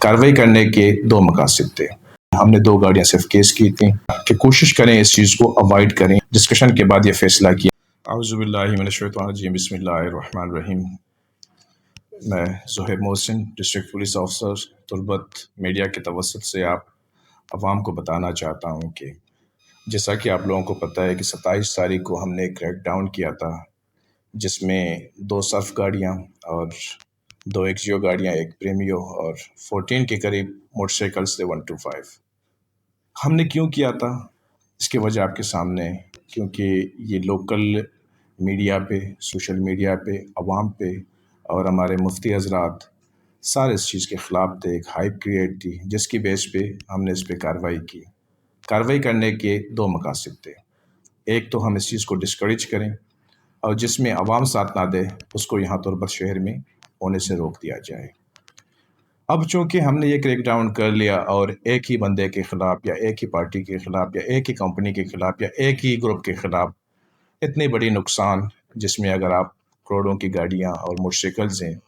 कार्रवाई करने के दो मकासद थे। हमने 2 गाड़ियां सिर्फ केस की थी कि कोशिश करें इस चीज़ को अवॉइड करें। डिस्कशन के बाद ये फैसला किया। औज़ुबिल्लाहि मिनश्शैतानिर्रजीम, बिस्मिल्लाहिर्रहमानिर्रहीम। मैं Zuhaib Mohsin, district police officer Turbat, media के तवस्सुत से आप अवाम को बताना चाहता हूँ कि जैसा कि आप लोगों को पता है कि 27 तारीख को हमने एक क्रैक डाउन किया था, जिसमें 2 सर्फ गाड़ियाँ और 2 एक्जियो गाड़ियाँ, एक प्रीमियो और 14 के करीब मोटरसाइकिल्स थे 125। हमने क्यों किया था, इसकी वजह आपके सामने है। क्योंकि ये लोकल मीडिया पे, सोशल मीडिया पे, अवाम पे और हमारे मुफ्ती हज़रात सारे इस चीज़ के ख़िलाफ़ थे। एक हाइप क्रिएट थी, जिसकी बेस पे हमने इस पे कार्रवाई की। कार्रवाई करने के 2 मकासद थे। एक तो हम इस चीज़ को डिस्करेज करें और जिसमें अवाम साथ ना दे उसको यहाँ तुर्बत शहर में होने से रोक दिया जाए। अब चूँकि हमने ये क्रैक डाउन कर लिया और एक ही बंदे के ख़िलाफ़ या एक ही पार्टी के ख़िलाफ़ या एक ही कंपनी के ख़िलाफ़ या एक ही ग्रुप के ख़िलाफ़ इतनी बड़ी नुकसान, जिसमें अगर आप करोड़ों की गाड़ियाँ और मोटरसाइकिल्स हैं,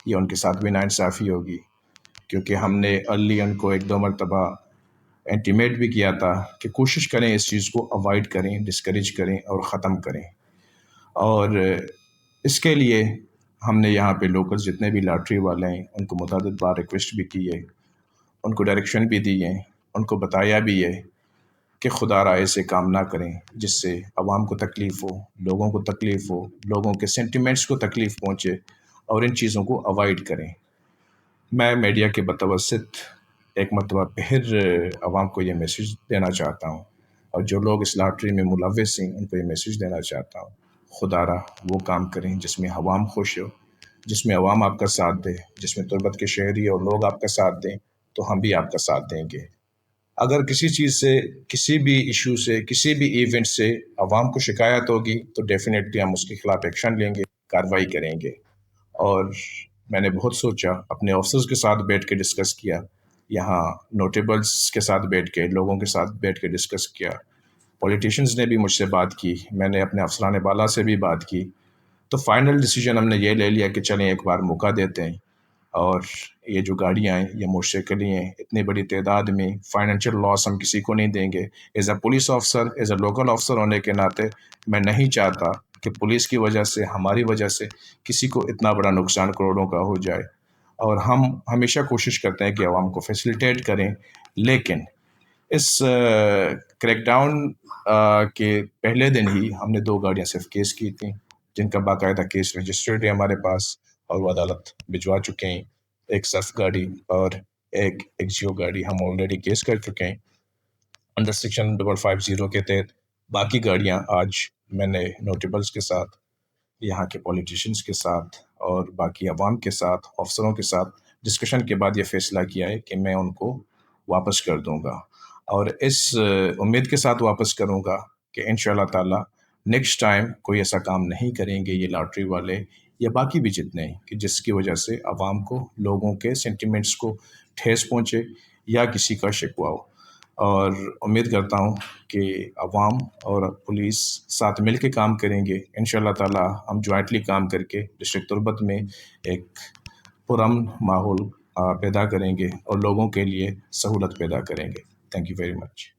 ये उनके साथ भी नाइंसाफ़ी होगी। क्योंकि हमने अर्ली उनको 1-2 मरतबा इंटीमेट भी किया था कि कोशिश करें इस चीज़ को अवॉइड करें, डिस्करेज करें और ख़त्म करें। और इसके लिए हमने यहाँ पे लोकल्स जितने भी लॉटरी वाले हैं उनको मुतअद्दिद बार रिक्वेस्ट भी की है, उनको डायरेक्शन भी दी है, उनको बताया भी है कि खुदारा ऐसे काम ना करें जिससे आवाम को तकलीफ़ हो, लोगों को तकलीफ़ हो, लोगों के सेंटिमेंट्स को तकलीफ़ पहुँचे और इन चीज़ों को अवॉइड करें। मैं मीडिया के बतवस्सत एक मरतबा फिर आवाम को ये मैसेज देना चाहता हूँ और जो लोग इस लॉटरी में मुलव्वस हैं उनको ये मैसेज देना चाहता हूँ, खुदारा वो काम करें जिसमें अवाम खुश हो, जिसमें अवाम आपका साथ दे, जिसमें तुर्बत के शहरी और लोग आपका साथ दें, तो हम भी आपका साथ देंगे। अगर किसी चीज़ से, किसी भी इशू से, किसी भी इवेंट से अवाम को शिकायत होगी तो डेफिनेटली हम उसके खिलाफ एक्शन लेंगे, कार्रवाई करेंगे। और मैंने बहुत सोचा, अपने ऑफिसर्स के साथ बैठ के डिस्कस किया, यहाँ नोटेबल्स के साथ बैठ के, लोगों के साथ बैठ के डिस्कस किया, पॉलिटिशियंस ने भी मुझसे बात की, मैंने अपने अफसरान बाला से भी बात की। तो फाइनल डिसीजन हमने ये ले लिया कि चलें एक बार मौका देते हैं और ये जो गाड़ियाँ हैं, ये मोटरसाइकिल हैं, इतनी बड़ी तादाद में फाइनेंशियल लॉस हम किसी को नहीं देंगे। As a police officer, as a local officer होने के नाते मैं नहीं चाहता कि पुलिस की वजह से, हमारी वजह से किसी को इतना बड़ा नुकसान करोड़ों का हो जाए। और हम हमेशा कोशिश करते हैं कि आवाम को फैसिलिटेट करें, लेकिन इस क्रैकडाउन के पहले दिन ही हमने 2 गाड़ियाँ सिर्फ केस की थी, जिनका बाकायदा केस रजिस्टर्ड है हमारे पास और वो अदालत भिजवा चुके हैं। एक सर्फ गाड़ी और एक एक्जियो गाड़ी हम ऑलरेडी केस कर चुके हैं अंडर सेक्शन 550 के तहत। बाकी गाड़ियाँ आज मैंने नोटेबल्स के साथ, यहाँ के पॉलिटिशियंस के साथ और बाकी अवाम के साथ, अफसरों के साथ डिस्कशन के बाद ये फ़ैसला किया है कि मैं उनको वापस कर दूँगा और इस उम्मीद के साथ वापस करूँगा कि इंशाअल्लाह ताला नेक्स्ट टाइम कोई ऐसा काम नहीं करेंगे ये लॉटरी वाले या बाकी भी जितने हैं कि जिसकी वजह से अवाम को, लोगों के सेंटिमेंट्स को ठेस पहुँचे या किसी का शिकवा हो। और उम्मीद करता हूँ कि अवाम और पुलिस साथ मिल के काम करेंगे। इंशाअल्लाह ताला हम जॉइंटली काम करके डिस्ट्रिक्ट तुर्बत में एक पुरअमन माहौल पैदा करेंगे और लोगों के लिए सहूलत पैदा करेंगे। Thank you very much.